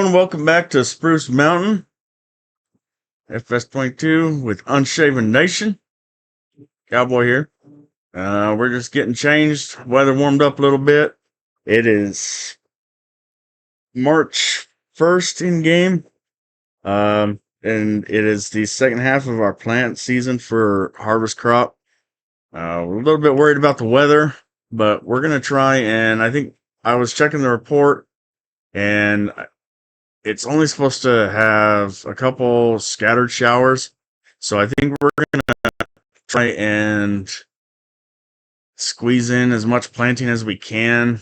everyone, welcome back to Spruce Mountain, FS22 with Unshaven Nation. Cowboy here. We're just getting changed. Weather warmed up a little bit. It is March 1st in game. And it is the second half of our plant season for harvest crop. We're a little bit worried about the weather, but we're going to try, and I think I was checking the report, and it's only supposed to have a couple scattered showers. So I think we're going to try and squeeze in as much planting as we can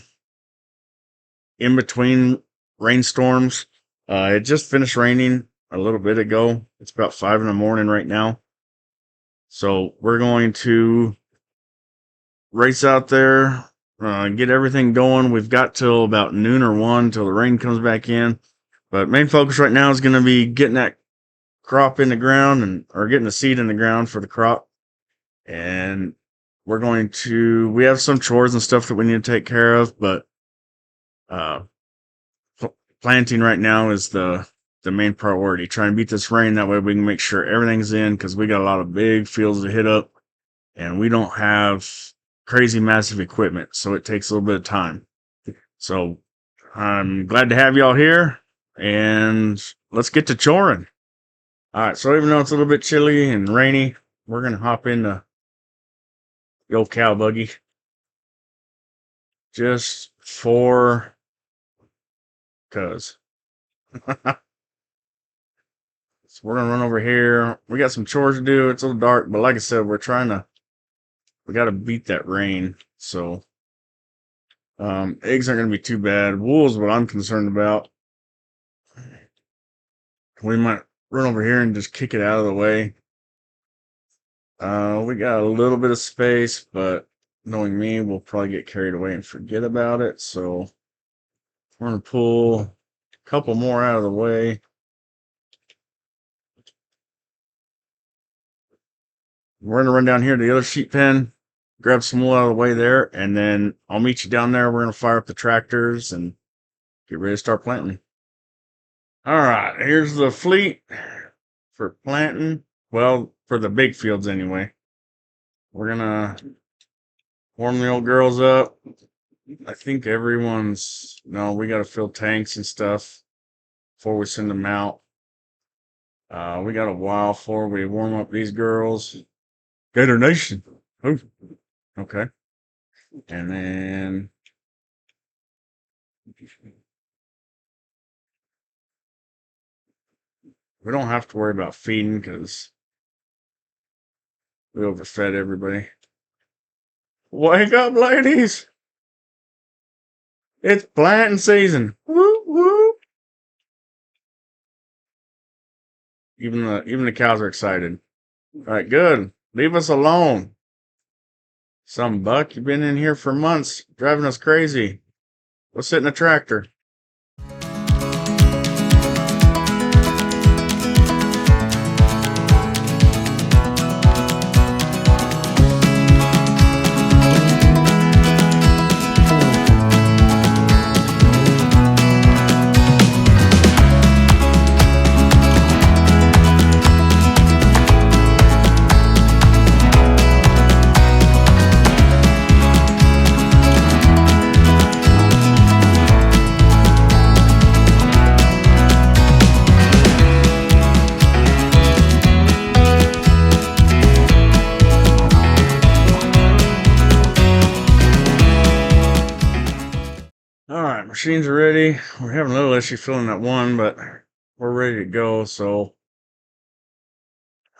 in between rainstorms. It just finished raining a little bit ago. It's about 5 in the morning right now. So we're going to race out there, get everything going. We've got till about noon or 1 till the rain comes back in. But main focus right now is going to be getting that crop in the ground, or getting the seed in the ground for the crop. And we have some chores and stuff that we need to take care of, but planting right now is the main priority. Try and beat this rain. That way we can make sure everything's in, because we got a lot of big fields to hit up, and we don't have crazy massive equipment, so it takes a little bit of time. So I'm glad to have y'all here, and let's get to choring. All right, so even though it's a little bit chilly and rainy, we're going to hop into the old cow buggy just for cuz. So we're going to run over here. We got some chores to do. It's a little dark, but like I said, we got to beat that rain. So eggs aren't going to be too bad. Wool is what I'm concerned about. We might run over here and just kick it out of the way. We got a little bit of space, but knowing me, we'll probably get carried away and forget about it. So we're going to pull a couple more out of the way. We're going to run down here to the other sheep pen, grab some wool out of the way there, and then I'll meet you down there. We're going to fire up the tractors and get ready to start planting. All right, here's the fleet for planting. Well, for the big fields anyway. We're going to warm the old girls up. I think we got to fill tanks and stuff before we send them out. We got a while before we warm up these girls. Gator Nation. Ooh. Okay. And then we don't have to worry about feeding because we overfed everybody. Wake up, ladies! It's planting season. Woo woo! Even the cows are excited. All right, good. Leave us alone. Some buck, you've been in here for months, driving us crazy. Go sit in a tractor. Machines are ready. We're having a little issue filling that one, but we're ready to go. So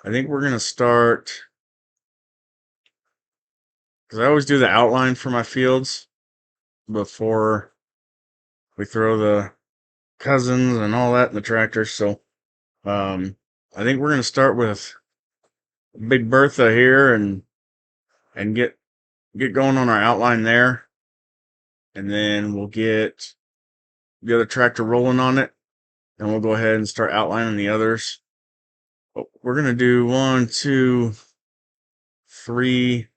I think we're going to start, because I always do the outline for my fields before we throw the cousins and all that in the tractor. So I think we're going to start with Big Bertha here and get going on our outline there. And then we'll get the other tractor rolling on it, and we'll go ahead and start outlining the others. But we're going to do 1, 2, 3,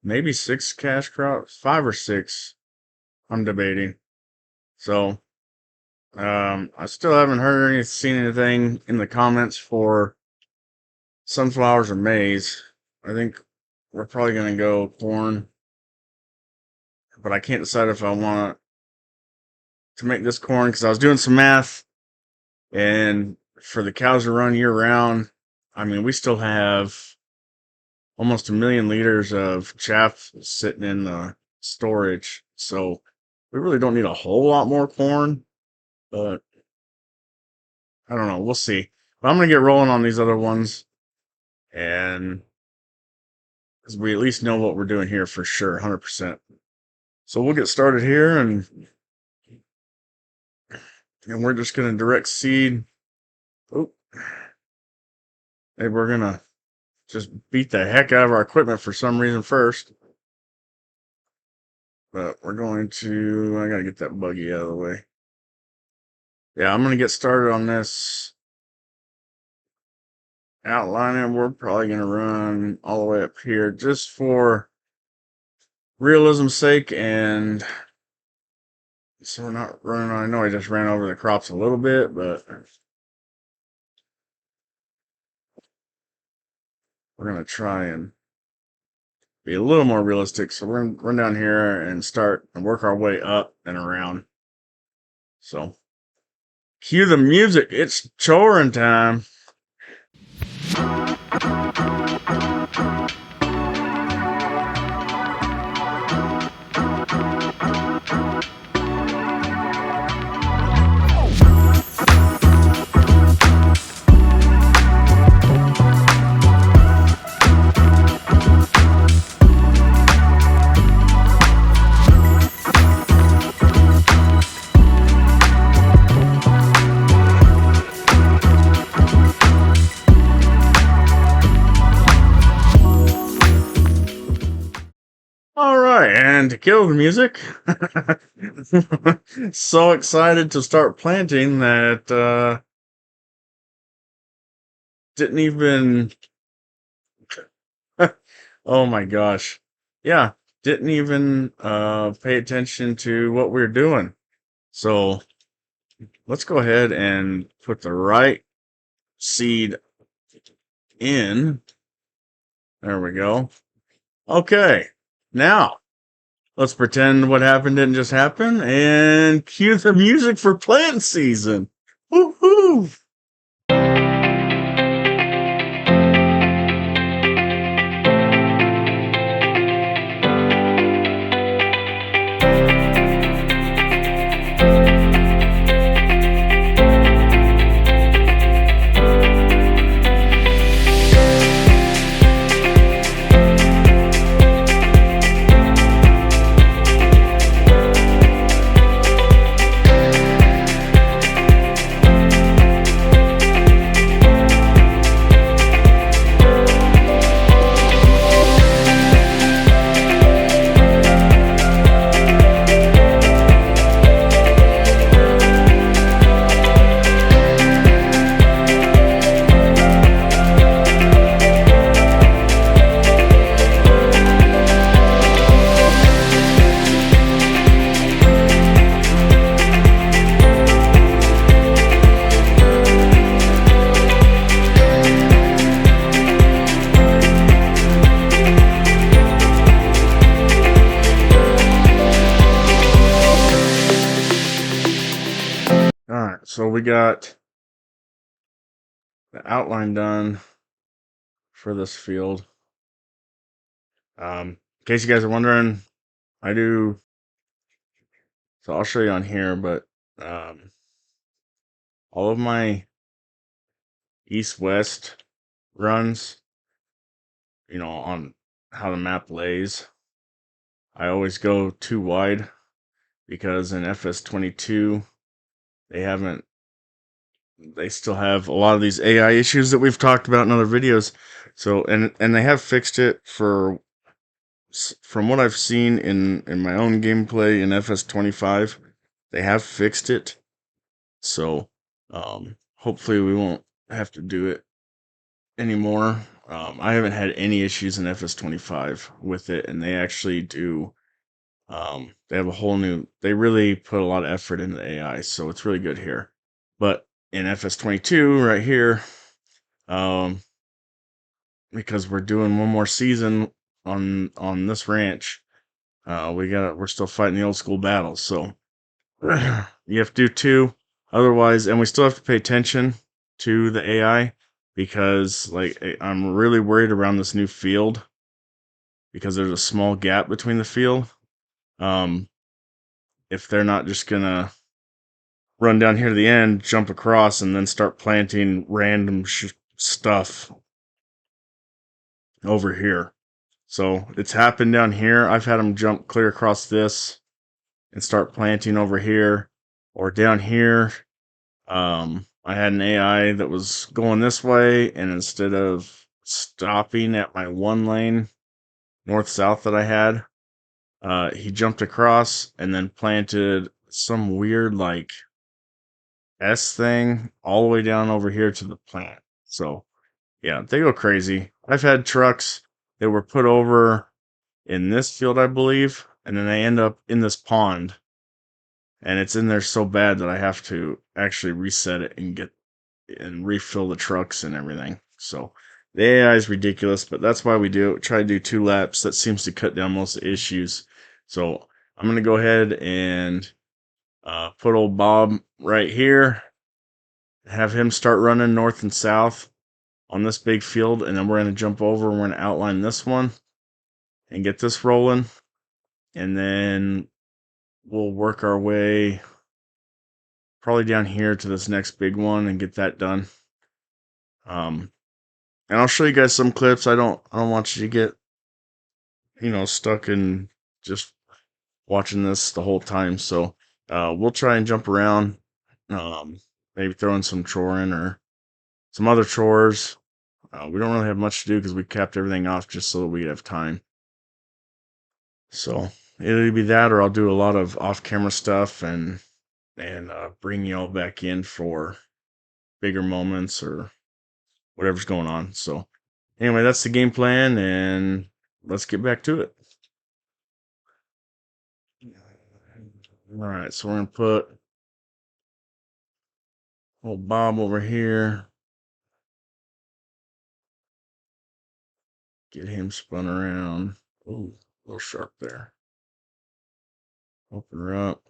maybe 6 cash crops, 5 or 6. I'm debating. So, I still haven't heard seen anything in the comments for sunflowers or maize. I think we're probably going to go corn, but I can't decide if I want to make this corn because I was doing some math, and for the cows to run year round, I mean, we still have almost 1,000,000 liters of chaff sitting in the storage, so we really don't need a whole lot more corn, but I don't know. We'll see. But I'm going to get rolling on these other ones, and because we at least know what we're doing here for sure, 100%. So we'll get started here, and we're just going to direct seed. Oh, maybe we're going to just beat the heck out of our equipment for some reason first. But we're going to, I got to get that buggy out of the way. Yeah, I'm going to get started on this outlining. We're probably going to run all the way up here just for realism's sake, and so we're not running. I know I just ran over the crops a little bit, but we're going to try and be a little more realistic. So we're going to run down here and start and work our way up and around. So cue the music. It's choring time. And to kill the music, so excited to start planting that didn't even, oh my gosh, yeah, didn't even pay attention to what we were doing. So let's go ahead and put the right seed in. There we go. Okay, now let's pretend what happened didn't just happen and cue the music for plant season. Woohoo! So we got the outline done for this field. In case you guys are wondering, I do, so I'll show you on here, but all of my east-west runs, on how the map lays, I always go too wide because in FS22, they still have a lot of these AI issues that we've talked about in other videos. So, and they have fixed it from what I've seen in my own gameplay in FS25, they have fixed it. So, hopefully we won't have to do it anymore. I haven't had any issues in FS25 with it, and they actually do They have a whole new. They really put a lot of effort into AI, so it's really good here. But in FS22 right here, um, because we're doing one more season on this ranch, we're still fighting the old school battles. So you have to do two, otherwise, and we still have to pay attention to the AI because like I'm really worried around this new field because there's a small gap between the field. Um, if they're not just gonna run down here to the end, jump across, and then start planting random stuff over here. So it's happened down here. I've had them jump clear across this and start planting over here or down here. I had an AI that was going this way, and instead of stopping at my one lane north south that I had, he jumped across and then planted some weird like S thing all the way down over here to the plant. So yeah, they go crazy. I've had trucks that were put over in this field, I believe, and then they end up in this pond, and it's in there so bad that I have to actually reset it and get and refill the trucks and everything. So the AI is ridiculous, but that's why we do it. Try to do 2 laps. That seems to cut down most of the issues. So I'm gonna go ahead and put old Bob right here. Have him start running north and south on this big field, and then we're gonna jump over and we're gonna outline this one and get this rolling, and then we'll work our way probably down here to this next big one and get that done. And I'll show you guys some clips. I don't want you to get stuck in just watching this the whole time. So we'll try and jump around, maybe throw in some choring or some other chores. We don't really have much to do because we capped everything off just so that we have time. So it'll be that, or I'll do a lot of off-camera stuff and bring you all back in for bigger moments or whatever's going on. So anyway, that's the game plan, and let's get back to it. All right, so we're gonna put old Bob over here. Get him spun around. Ooh, a little sharp there. Open her up.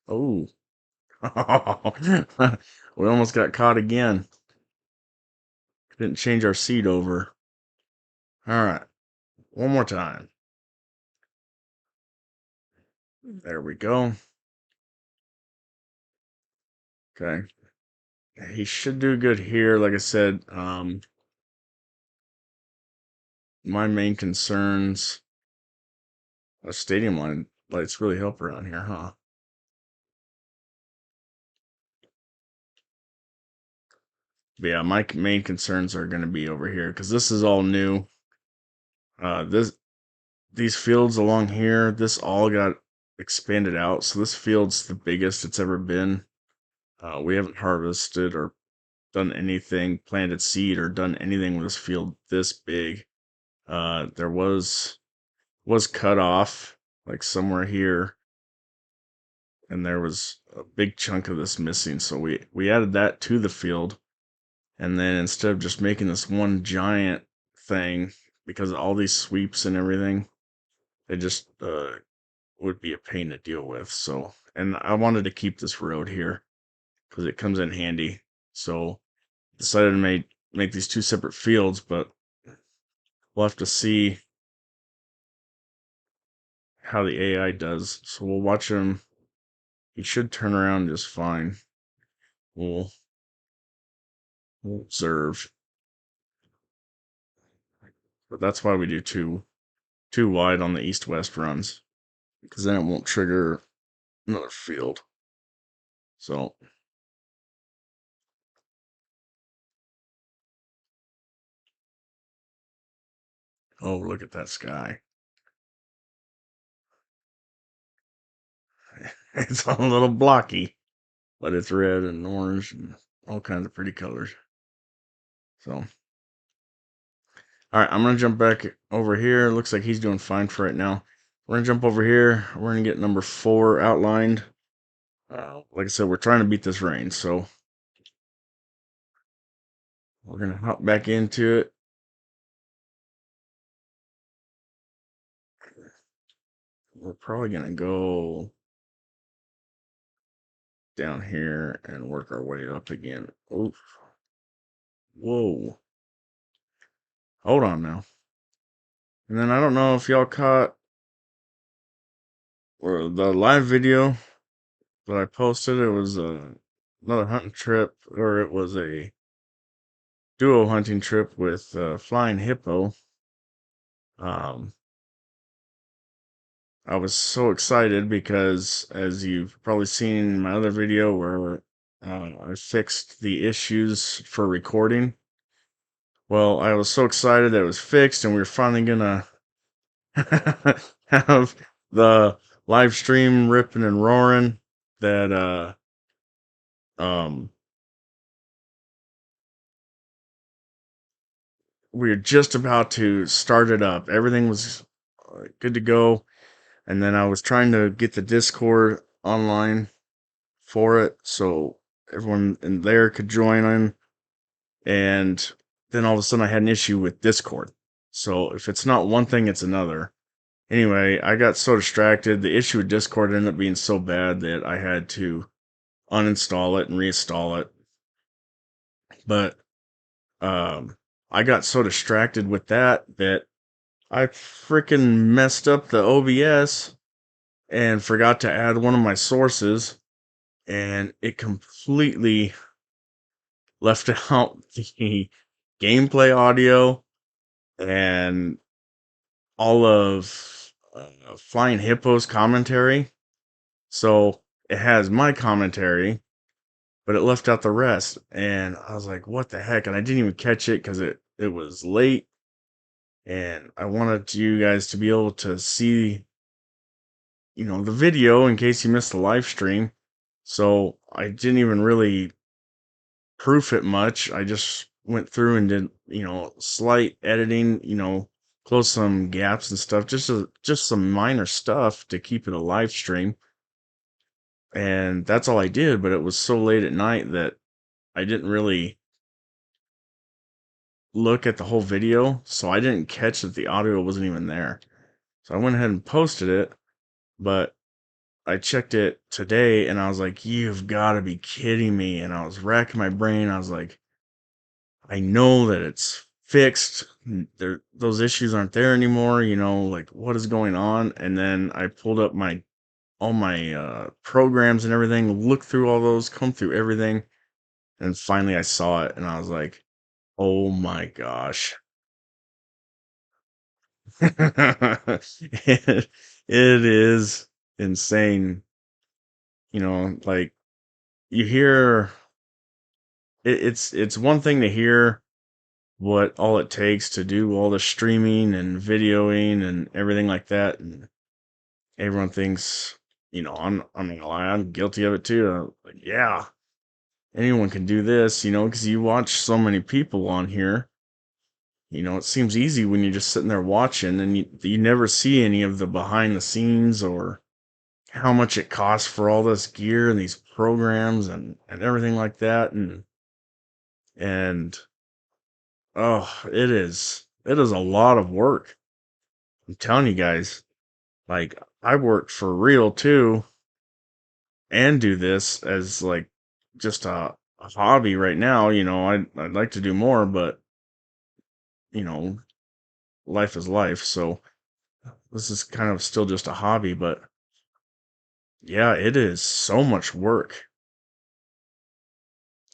Oh, we almost got caught again. Didn't change our seat over. All right, one more time. There we go. Okay. He should do good here. Like I said, my main concerns, stadium lights really help around here, huh? But yeah, my main concerns are going to be over here because this is all new. These fields along here, this all got expanded out, so this field's the biggest it's ever been. We haven't harvested or done anything, planted seed or done anything with this field this big. There was cut off like somewhere here, and there was a big chunk of this missing, so we added that to the field, and then instead of just making this one giant thing because of all these sweeps and everything, they just would be a pain to deal with. So, and I wanted to keep this road here because it comes in handy. So decided to make these 2 separate fields, but we'll have to see how the AI does. So we'll watch him. He should turn around just fine. We'll, we'll observe. But that's why we do two wide on the east-west runs, because then it won't trigger another field. So oh, look at that sky. It's a little blocky, but it's red and orange and all kinds of pretty colors. So, all right, I'm gonna jump back over here. Looks like he's doing fine for right now. We're gonna jump over here. We're gonna get number 4 outlined. Like I said, we're trying to beat this rain, so we're gonna hop back into it. We're probably gonna go down here and work our way up again. Oof. Whoa. Hold on now. And then I don't know if y'all caught or the live video that I posted. It was another hunting trip, or it was a duo hunting trip with Flying Hippo. Um, I was so excited because, as you've probably seen in my other video where I fixed the issues for recording. Well, I was so excited that it was fixed, and we were finally gonna have the live stream ripping and roaring. That um, we were just about to start it up. Everything was good to go, and then I was trying to get the Discord online for it so everyone in there could join in. And then all of a sudden I had an issue with Discord. So if it's not one thing, it's another. Anyway, I got so distracted. The issue with Discord ended up being so bad that I had to uninstall it and reinstall it. But I got so distracted with that I freaking messed up the OBS and forgot to add one of my sources, and it completely left out the gameplay audio and all of Flying Hippo's commentary. So it has my commentary, but it left out the rest. And I was like, what the heck? And I didn't even catch it because it was late. And I wanted you guys to be able to see, the video in case you missed the live stream. So I didn't even really proof it much. I just went through and did, slight editing, close some gaps and stuff, just some minor stuff to keep it a live stream. And that's all I did, but it was so late at night that I didn't really look at the whole video, so I didn't catch that the audio wasn't even there. So I went ahead and posted it, but I checked it today and I was like, you've got to be kidding me. And I was racking my brain. I was like, I know that it's fixed. Those issues aren't there anymore. Like what is going on? And then I pulled up all my programs and everything, looked through all those, come through everything, and finally I saw it, and I was like, "Oh my gosh!" it is insane. Like you hear it's one thing to hear what all it takes to do all the streaming and videoing and everything like that, and everyone thinks, I'm not gonna lie, I'm guilty of it too. Like, yeah, anyone can do this, because you watch so many people on here. It seems easy when you're just sitting there watching, and you never see any of the behind the scenes or how much it costs for all this gear and these programs and everything like that. And oh, it is a lot of work. I'm telling you guys, like I work for real too and do this as like just a hobby right now. I'd like to do more, but you know, life is life. So this is kind of still just a hobby, but yeah, it is so much work,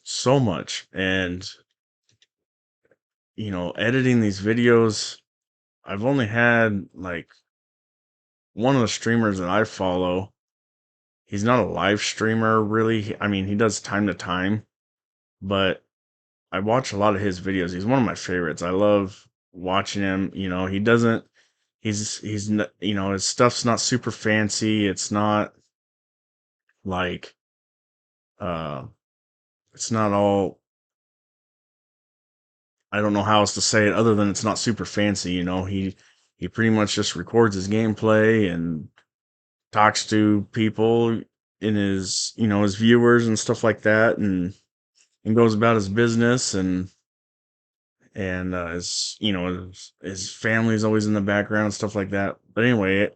so much. And editing these videos, I've only had like one of the streamers that I follow. He's not a live streamer really. I mean, he does time to time, but I watch a lot of his videos. He's one of my favorites. I love watching him. He doesn't. He's his stuff's not super fancy. It's not. Like, uh, it's not all, I don't know how else to say it other than it's not super fancy, you know. He pretty much just records his gameplay and talks to people in his, you know, his viewers and stuff like that, and goes about his business, and his, you know, his family's always in the background and stuff like that. But anyway,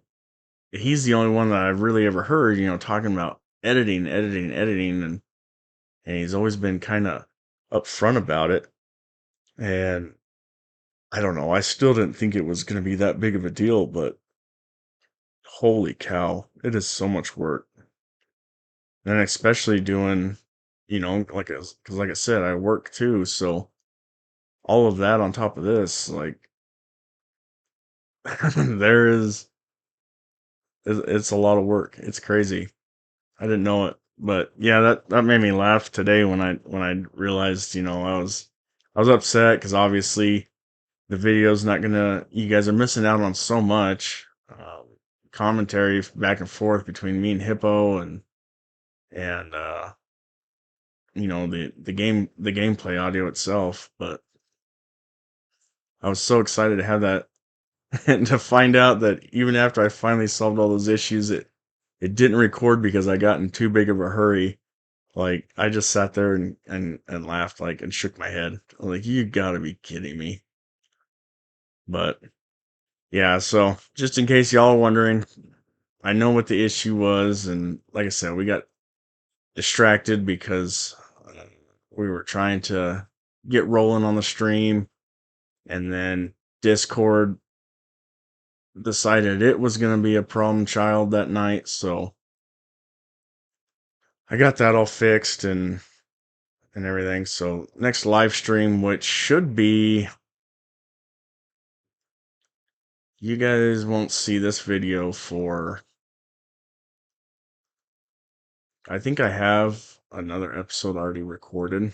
he's the only one that I've really ever heard, you know, talking about editing, and he's always been kind of upfront about it. And I don't know, I still didn't think it was going to be that big of a deal, but holy cow, it is so much work. And especially doing, you know, like, because like I said, I work too, so all of that on top of this, like, there is, it's a lot of work. It's crazy. I didn't know it, but yeah, that made me laugh today when I realized, you know, I was upset because obviously the video's not gonna. You guys are missing out on so much commentary back and forth between me and Hippo, and you know, the gameplay audio itself. But I was so excited to have that and to find out that even after I finally solved all those issues, it didn't record because I got in too big of a hurry. Like, I just sat there and laughed, like, and shook my head. I'm like, you gotta be kidding me. But yeah, so just in case y'all are wondering, I know what the issue was, and like I said, we got distracted because we were trying to get rolling on the stream, and then Discord decided it was going to be a problem child that night, so I got that all fixed and everything. So next live stream, which should be, you guys won't see this video for, I think I have another episode already recorded.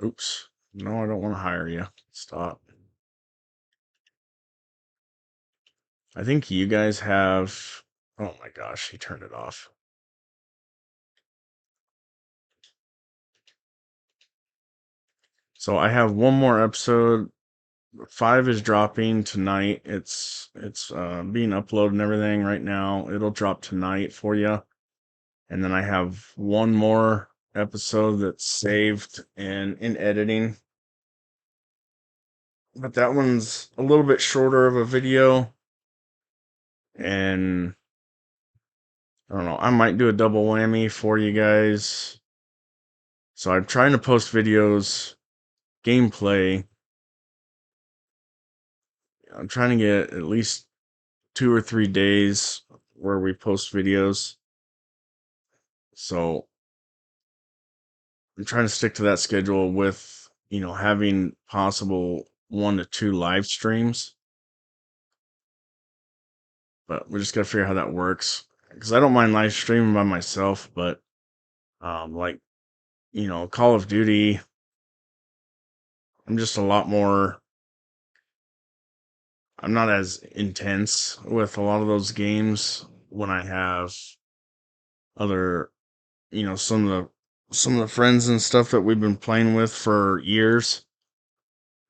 Oops. No, I don't want to hire you. Stop. I think you guys have, oh my gosh, he turned it off. So I have one more episode. 5 is dropping tonight. It's being uploaded and everything right now. It'll drop tonight for you. And then I have one more episode that's saved and in editing. But that one's a little bit shorter of a video. And I don't know, I might do a double whammy for you guys. So I'm trying to post videos, gameplay. I'm trying to get at least 2 or 3 days where we post videos. So I'm trying to stick to that schedule with, you know, having possible 1 to 2 live streams. But we just gotta figure out how that works. Because I don't mind live streaming by myself, but like, you know, Call of Duty, I'm just a lot more, I'm not as intense with a lot of those games when I have other, you know, some of the friends and stuff that we've been playing with for years.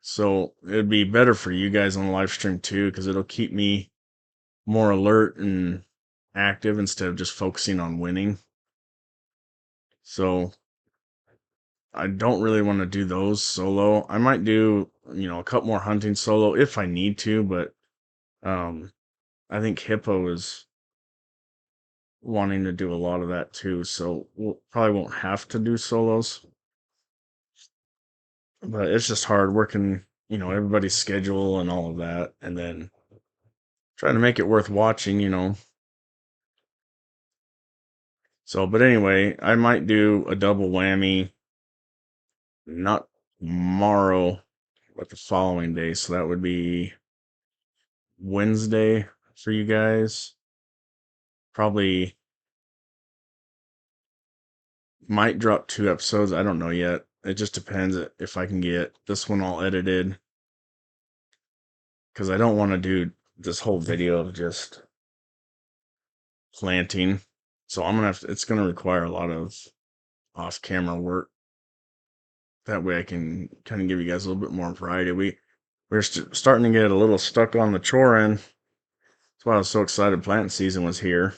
So it'd be better for you guys on the live stream too, because it'll keep me more alert and active instead of just focusing on winning. So I don't really want to do those solo. I might do, you know, a couple more hunting solo if I need to, but um I think Hippo is wanting to do a lot of that too, so we'll probably won't have to do solos. But it's just hard working, you know, everybody's schedule and all of that, and then trying to make it worth watching, you know. So, but anyway, I might do a double whammy, not tomorrow, but the following day. So that would be Wednesday for you guys. Probably might drop 2 episodes. I don't know yet. It just depends if I can get this one all edited. Because I don't want to do this whole video of just planting. So it's gonna require a lot of off-camera work. That way I can kind of give you guys a little bit more variety. We're starting to get a little stuck on the chore end. That's why I was so excited planting season was here.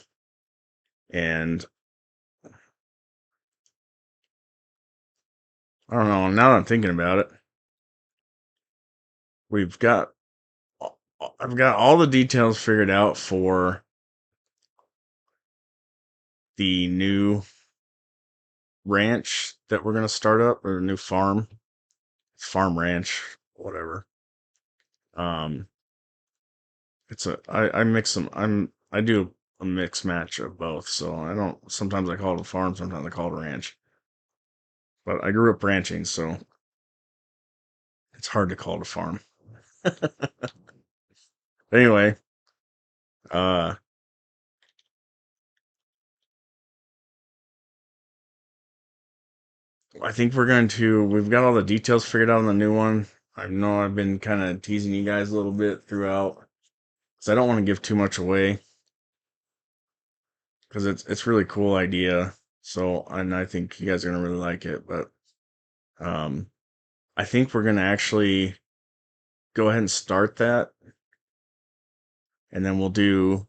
And I don't know, now that I'm thinking about it, we've got I've got all the details figured out for the new ranch that we're gonna start up, or new farm ranch, whatever. It's I mix them. I do a mix match of both, so I don't. Sometimes I call it a farm, sometimes I call it a ranch. But I grew up ranching, so it's hard to call it a farm. Anyway, uh, I think we've got all the details figured out on the new one. I know I've been kind of teasing you guys a little bit throughout, because I don't want to give too much away, because it's really cool idea. So, and I think you guys are gonna really like it. But um, I think we're gonna actually go ahead and start that, and then we'll do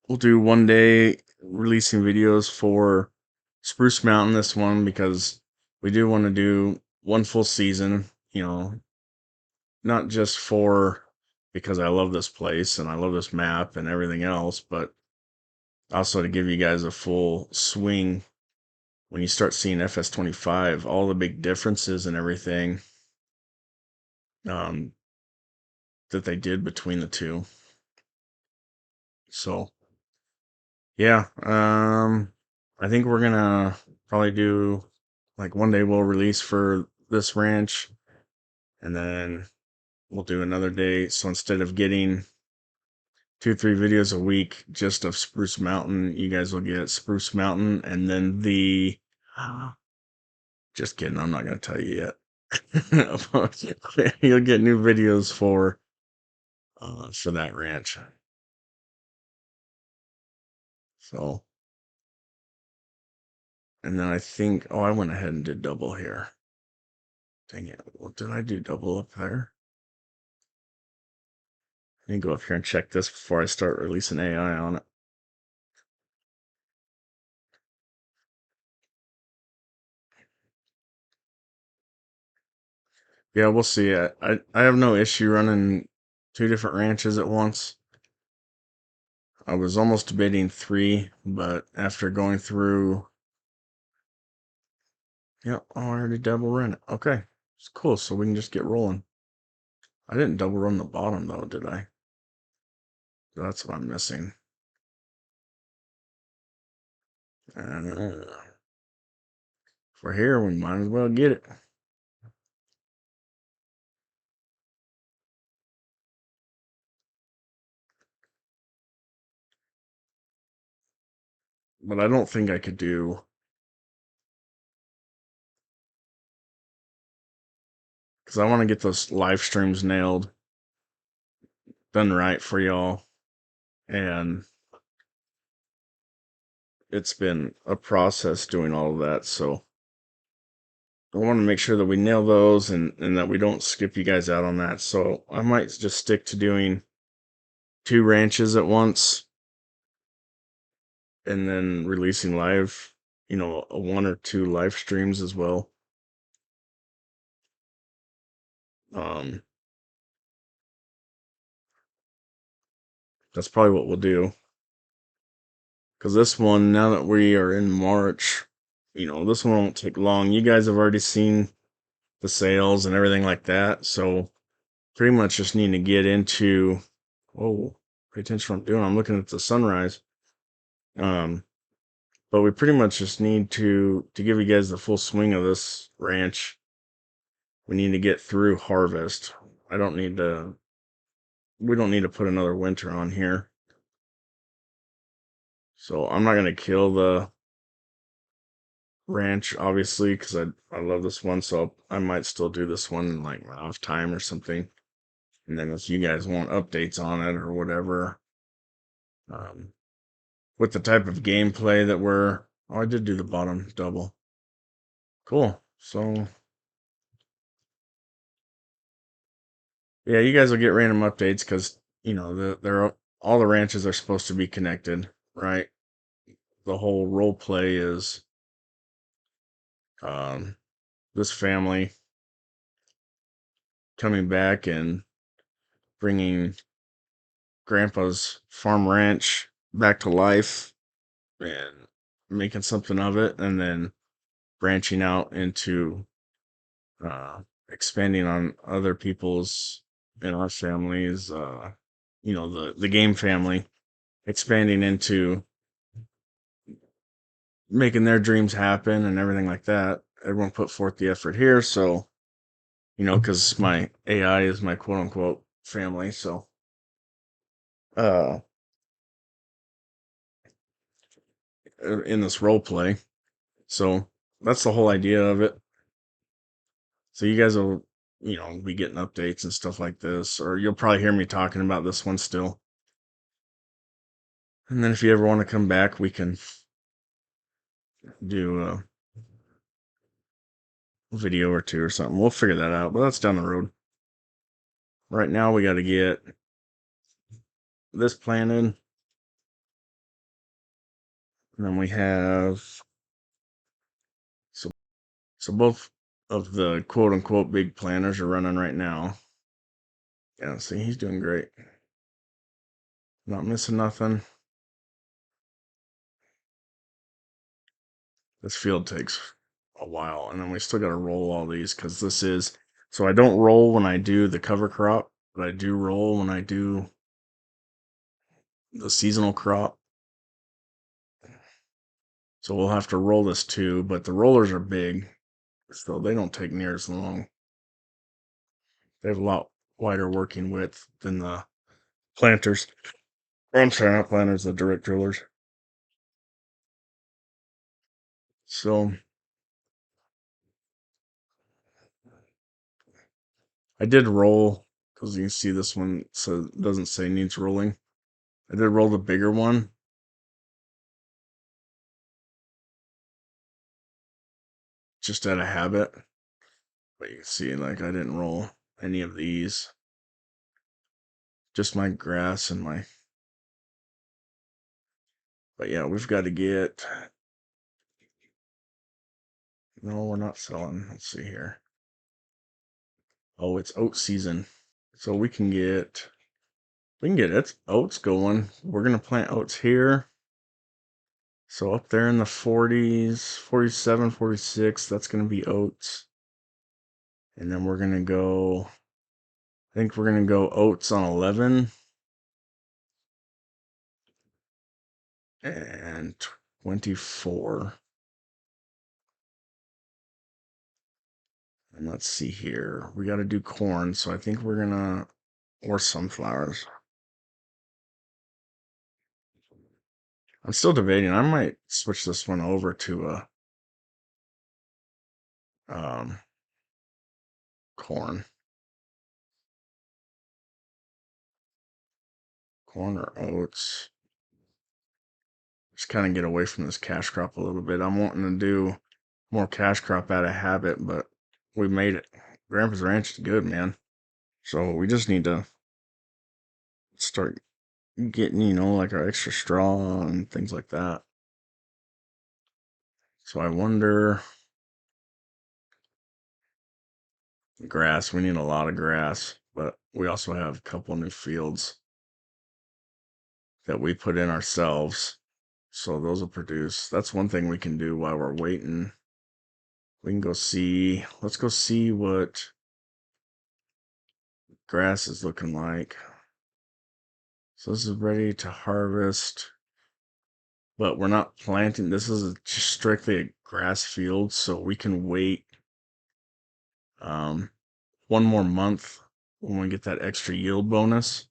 one day releasing videos for Spruce Mountain, this one, because we do want to do one full season, not just because I love this place and I love this map and everything else, but also to give you guys a full swing when you start seeing FS25, all the big differences and everything um, that they did between the two. So, yeah, I think we're gonna probably do, like, one day we'll release for this ranch, and then we'll do another day. So instead of getting 2-3 videos a week just of Spruce Mountain, you guys will get Spruce Mountain, and then just kidding, I'm not gonna tell you yet. You'll get new videos for that ranch. So, and then I think, I went ahead and did double here. Dang it. Well, did I do double up there? Let me go up here and check this before I start releasing AI on it. Yeah, we'll see. I have no issue running 2 different ranches at once. I was almost debating 3, but after going through, yeah, I already double run it. Okay, it's cool. So we can just get rolling. I didn't double run the bottom though, did I? That's what I'm missing. And if we're here, we might as well get it. But I don't think I could do, because I want to get those live streams nailed, done right for y'all. And it's been a process doing all of that. So I want to make sure that we nail those, and that we don't skip you guys out on that. So I might just stick to doing 2 ranches at once, and then releasing live, 1 or 2 live streams as well. That's probably what we'll do. Because this one, now that we are in March, this one won't take long. You guys have already seen the sales and everything like that. So pretty much just need to get into, whoa, pay attention to what I'm doing. I'm looking at the sunrise. But we pretty much just need to give you guys the full swing of this ranch. We need to get through harvest. We don't need to put another winter on here. So I'm not going to kill the ranch, obviously, because I love this one. So I might still do this one like off time or something. And then if you guys want updates on it or whatever, with the type of gameplay that we're. Oh, I did do the bottom double. Cool. So yeah, you guys will get random updates because they're all the ranches are supposed to be connected, right? The whole role play is um, this family coming back and bringing Grandpa's farm ranch back to life and making something of it, and then branching out into expanding on other people's in our families. The game family expanding into making their dreams happen and everything like that. Everyone put forth the effort here, so because my AI is my quote unquote family, so uh, in this role play, so that's the whole idea of it. So you guys will, be getting updates and stuff like this, or you'll probably hear me talking about this one still. And then if you ever want to come back, we can do a video or two or something. We'll figure that out, but that's down the road. Right now, we got to get this planted. And then we have so both of the quote unquote big planters are running right now. Yeah, see, he's doing great. Not missing nothing. This field takes a while, and then we still got to roll all these because this is so I don't roll when I do the cover crop, but I do roll when I do the seasonal crop. So we'll have to roll this too, but the rollers are big, so they don't take near as long. They have a lot wider working width than the planters. Or I'm sorry, not planters, the direct drillers. So I did roll because you can see this one so it doesn't say needs rolling. I did roll the bigger one. Just out of habit. But you can see like I didn't roll any of these. Just my grass and my but yeah, we've got to get no, we're not selling. Let's see here. Oh, it's oat season. So we can get it oats going. We're gonna plant oats here. So up there in the 40s, 47, 46, that's gonna be oats. And then we're gonna go I think we're gonna go oats on 11 and 24. And let's see here. We got to do corn, so I think we're gonna or sunflowers. I'm still debating. I might switch this one over to a um, corn, corn or oats. Just kind of get away from this cash crop a little bit. I'm wanting to do more cash crop out of habit, but we made it. Grandpa's Ranch is good, man. So we just need to start getting, like our extra straw and things like that. So I wonder, grass, we need a lot of grass, but we also have a couple new fields that we put in ourselves. So those will produce. That's one thing we can do while we're waiting. We can let's go see what grass is looking like. So this is ready to harvest, but we're not planting. This is just strictly a grass field, so we can wait one more month when we get that extra yield bonus.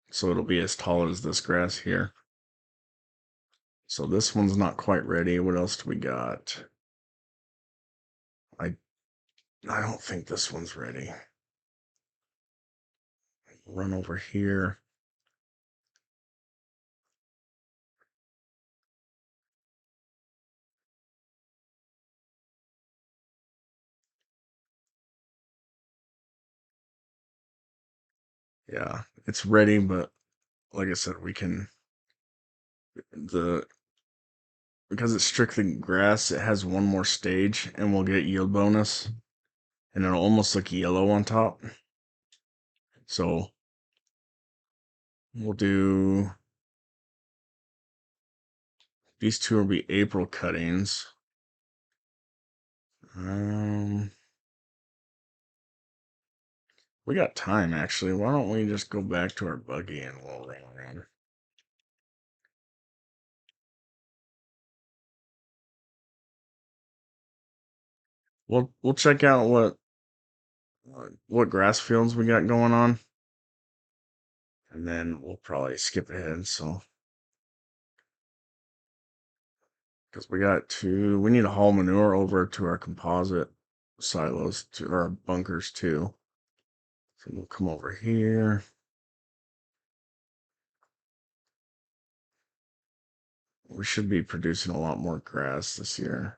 So it'll be as tall as this grass here. So this one's not quite ready. What else do we got? I don't think this one's ready. Run over here. Yeah, it's ready, but like I said, we can the because it's strictly grass, it has one more stage and we'll get yield bonus and it'll almost look yellow on top. So we'll do these two will be April cuttings. We got time actually. Why don't we just go back to our buggy and we'll run around. We'll check out what grass fields we got going on, and then we'll probably skip ahead. So because we need to haul manure over to our composite silos to our bunkers too. So we'll come over here. We should be producing a lot more grass this year.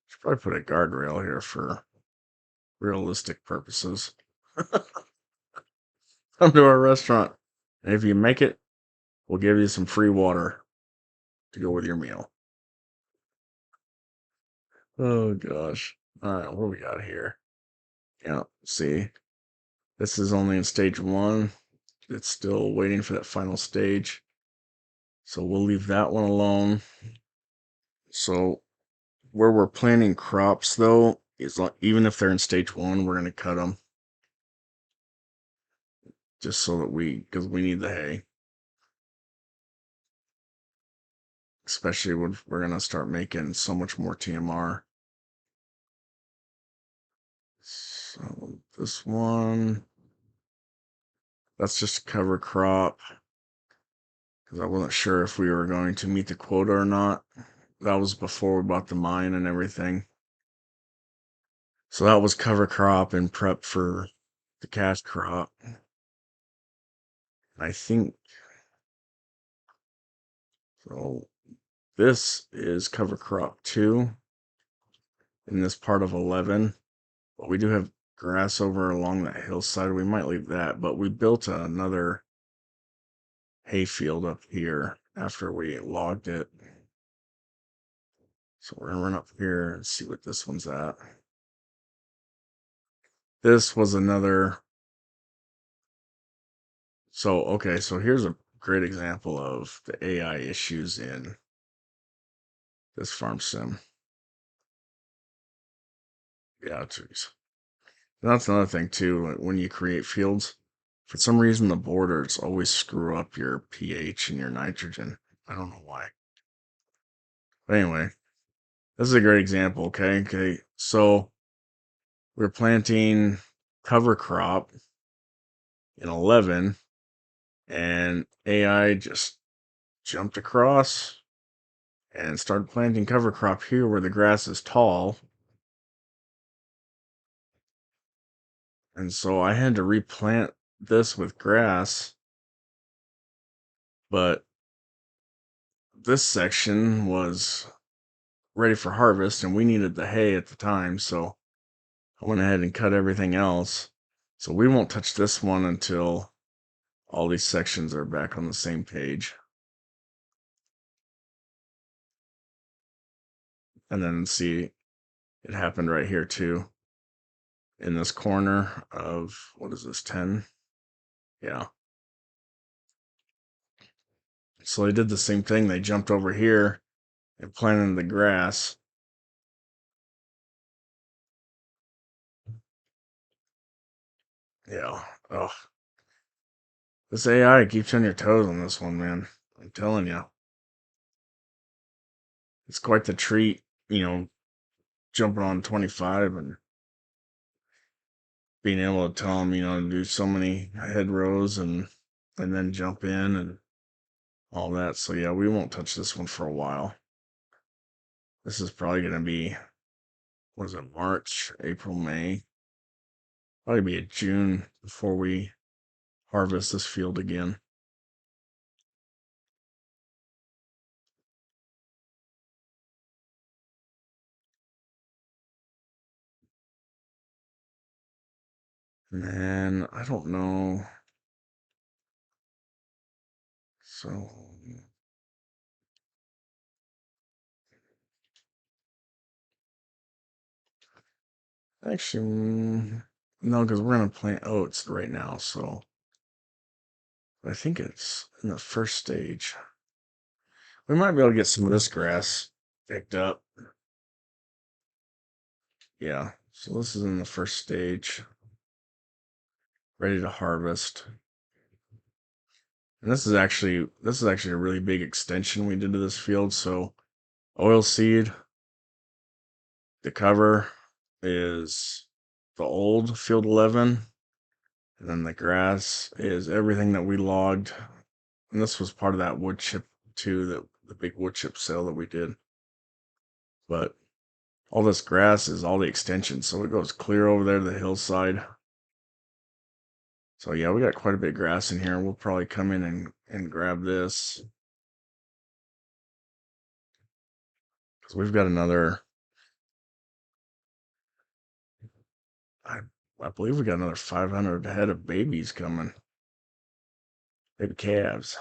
Should probably put a guardrail here for realistic purposes. Come to our restaurant. And if you make it, we'll give you some free water to go with your meal. Oh gosh. All right, what do we got here? Yeah, see. This is only in stage 1. It's still waiting for that final stage. So we'll leave that one alone. So where we're planting crops though, is like, even if they're in stage 1, we're going to cut them just so that because we need the hay. Especially when we're going to start making so much more TMR. So this one, that's just a cover crop because I wasn't sure if we were going to meet the quota or not. That was before we bought the mine and everything. So that was cover crop and prep for the cash crop. I think so. This is cover crop 2 in this part of 11. But we do have grass over along that hillside. We might leave that, but we built another hayfield up here after we logged it. So we're gonna run up here and see what this one's at. This was another. So, okay, so here's a great example of the AI issues in this farm sim. Yeah, geez. That's another thing too. When you create fields, for some reason the borders always screw up your pH and your nitrogen. I don't know why. But anyway, this is a great example. Okay. So we're planting cover crop in 11, and AI just jumped across and started planting cover crop here where the grass is tall. And so I had to replant this with grass, but this section was ready for harvest and we needed the hay at the time. So I went ahead and cut everything else. So we won't touch this one until all these sections are back on the same page. And then see, it happened right here too. In this corner of, what is this, 10? Yeah. So they did the same thing. They jumped over here and planted the grass. Yeah. Oh, this AI keeps you on your toes on this one, man. I'm telling you. It's quite the treat, jumping on 25 and being able to tell them, to do so many head rows and then jump in and all that. So yeah, we won't touch this one for a while. This is probably going to be, what is it, March, April, May? Probably be a June before we harvest this field again. And I don't know. So actually, no, because we're gonna plant oats right now. So I think it's in the first stage. We might be able to get some of this grass picked up. Yeah. So this is in the first stage, ready to harvest. And this is actually a really big extension we did to this field. So oil seed, the cover is the old field 11, and then the grass is everything that we logged. And this was part of that wood chip too, the big wood chip sale that we did. But all this grass is all the extension, so it goes clear over there to the hillside. So yeah, we got quite a bit of grass in here. We'll probably come in and grab this. Because we've got another, I, I believe we got another 500 head of babies coming. Baby calves.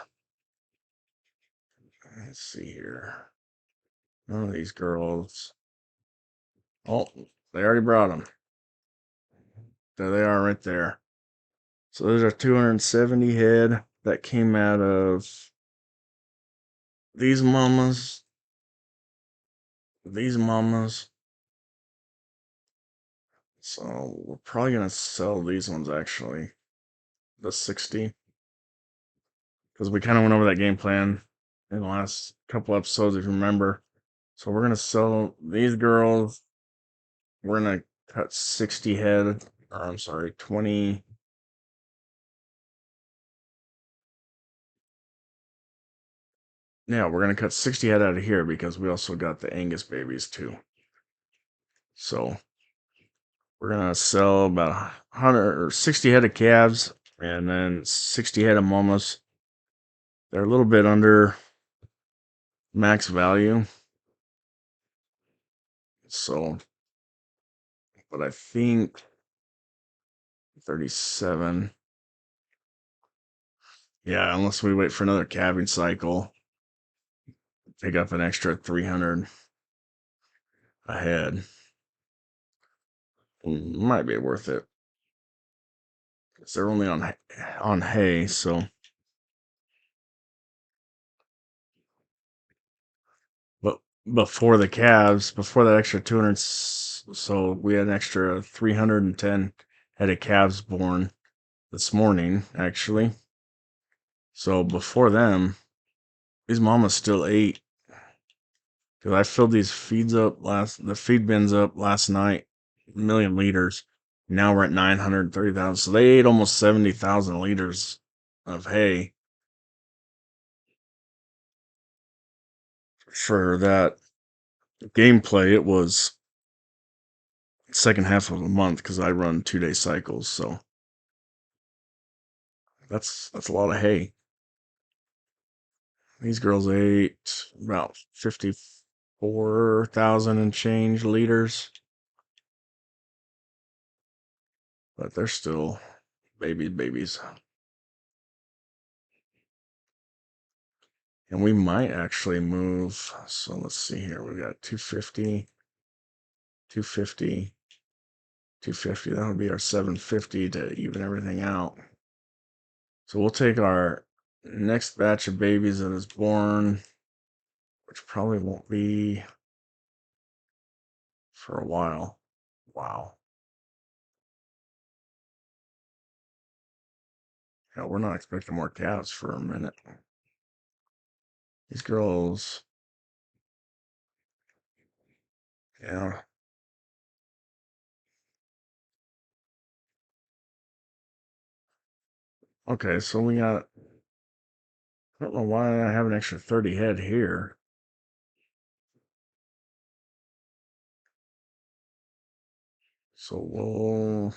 Let's see here. None of these girls. Oh, they already brought them. There they are right there. So those are 270 head that came out of these mamas. These mamas. So we're probably going to sell these ones actually. The 60. Because we kind of went over that game plan in the last couple episodes, if you remember. So we're going to sell these girls. We're going to cut 60 head. Or I'm sorry, 20. Yeah, we're going to cut 60 head out of here because we also got the Angus babies too. So we're going to sell about 100 or 60 head of calves and then 60 head of mamas. They're a little bit under max value. So, but I think 37. Yeah, unless we wait for another calving cycle, pick up an extra 300 a head. Might be worth it. Because they're only on hay, so. But before the calves, before that extra 200, so we had an extra 310 head of calves born this morning, actually. So before them, these mamas still ate. Because I filled the feed bins up last night, 1,000,000 liters. Now we're at 930,000. So they ate almost 70,000 liters of hay for that gameplay. It was second half of a month because I run 2-day cycles. So that's a lot of hay. These girls ate about 54,000 and change liters, but they're still babies. And we might actually move. So let's see here. We got 250, 250, 250. That would be our 750 to even everything out. So we'll take our next batch of babies that is born, which probably won't be for a while. Wow. Yeah, we're not expecting more calves for a minute. These girls, yeah. Okay, so we got, I don't know why I have an extra 30 head here. So we'll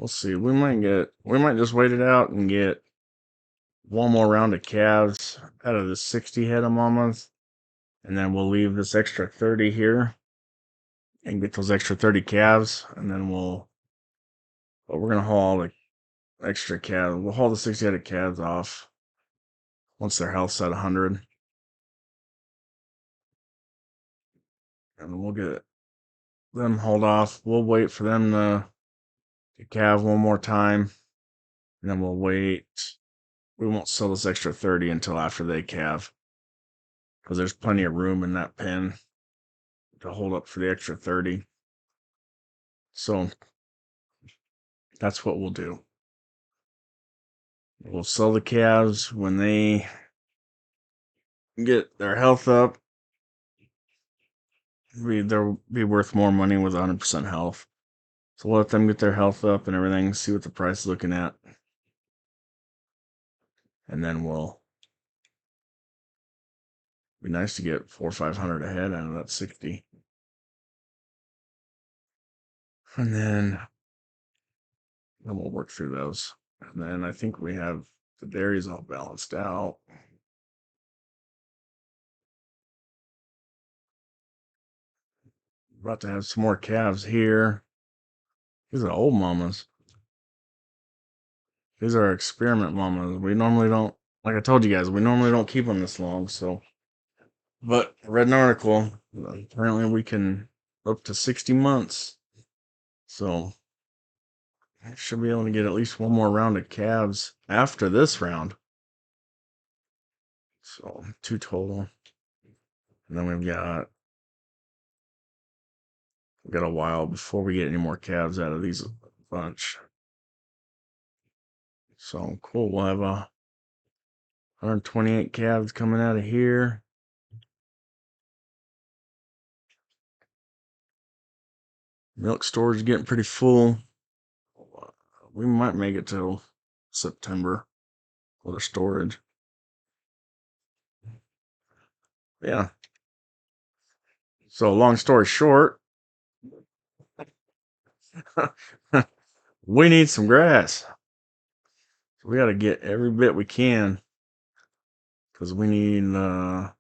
see. We might just wait it out and get one more round of calves out of the 60 head of mamas. And then we'll leave this extra 30 here and get those extra 30 calves. And then we're going to haul the extra calves. We'll haul the 60 headed calves off once their health's at 100. And we'll get them hauled off. We'll wait for them to calve one more time. And then we'll wait. We won't sell this extra 30 until after they calve, because there's plenty of room in that pen to hold up for the extra 30. So that's what we'll do. We'll sell the calves when they get their health up. They'll be worth more money with 100% health. So we'll let them get their health up and everything, see what the price is looking at. And then we'll be nice to get 400 or 500 a head out of that 60. And then we'll work through those. And then I think we have the dairies all balanced out. About to have some more calves here. These are old mamas. These are experiment mamas. We normally don't, like I told you guys, we normally don't keep them this long. So, but I read an article. Apparently we can up to 60 months. So I should be able to get at least one more round of calves after this round. So 2 total. And then we've got a while before we get any more calves out of these bunch. So cool. We'll have 128 calves coming out of here. Milk storage getting pretty full. We might make it till September with our storage. Yeah. So long story short, we need some grass. So we got to get every bit we can, because we need a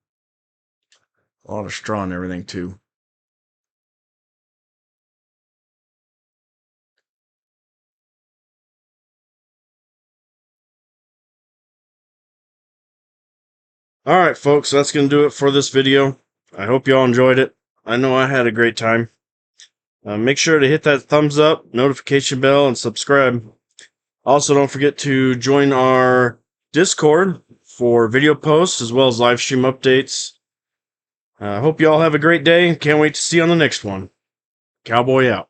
lot of straw and everything too. All right, folks, that's going to do it for this video. I hope y'all enjoyed it. I know I had a great time. Make sure to hit that thumbs up, notification bell, and subscribe. Also, don't forget to join our Discord for video posts as well as live stream updates. I hope you all have a great day. Can't wait to see you on the next one. Cowboy out.